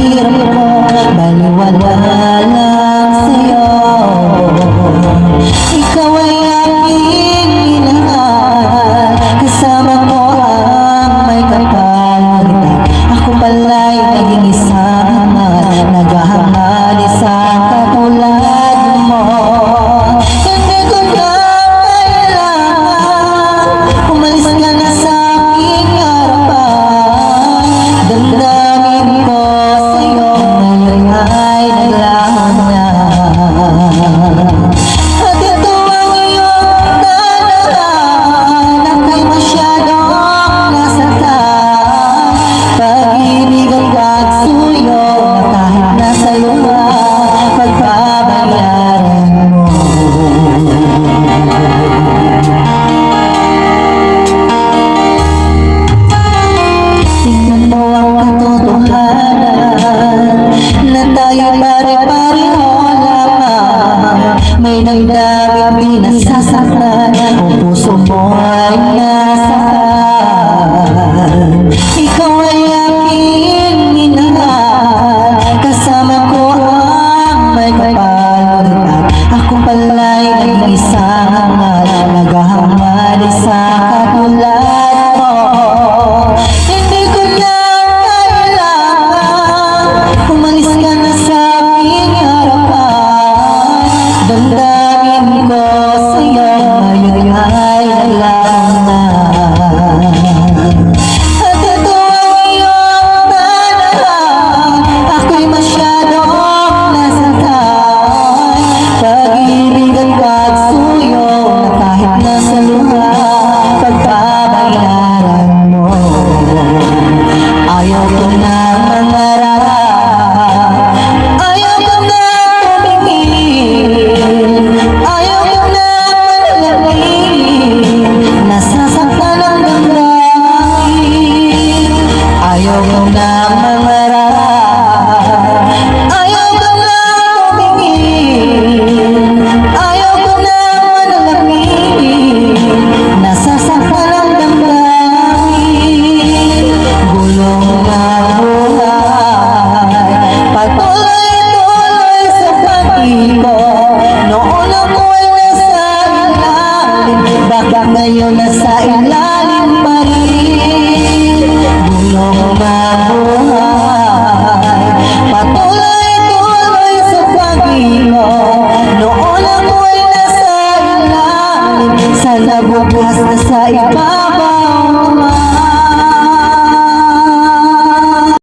hirap mo, baliwala lang sa'yo. Ikaw ay aking minahal, kasama ko ang may kapalitan. Ako pala'y naging isang naghahangal, isang katulad mo. Hindi ko na kailangan, umalis ka na sa aking harapan. Damdamin ko sa'yo ngayon ay naglaho na. At ito ang iyong tandaan, ako'y masyadong nasaktan. Pag-ibig ang pagsuyo na kahit nasa lupa, pagbabayaran mo. Tingnan mo ang katotohanan na tayo pare-pareho lamang. May nagdaming pinasasaktan, ang puso mo ay nasaktan. Ikaw ay aking minahal, kasama ko ang may kapalitan. Ako pala'y naging isang hangal, naghahangal, isang katulad mo. Hindi ko na kailangan, umalis ka na sa aking harapan. Damdamin ko sa'yo ngayon ay naglaho na. At ito ang iyong tandaan, ako'y masyadong nasaktan. Pag-ibig at pagsuyo na kahit nasa luha, pagbabayaran mo. Ayaw ko na mangarap, ayaw ko na tumingin, ayaw ko na manalangin, nasasaktan ang damdamin. Ayaw ko na mangarap, ayaw ko na tumingin, ayaw ko na manalangin, nasasaktan ang damdamin. Gulong na buhay, patuloy-tuloy sa pag-ibig. Noon ako'y nasa ilalim, bakit ngayon nasa ilalim pa rin? Gulong na buhay, patuloy-tuloy sa pag-ibig. Noon ako'y nasa ilalim, sana bukas na sa iba.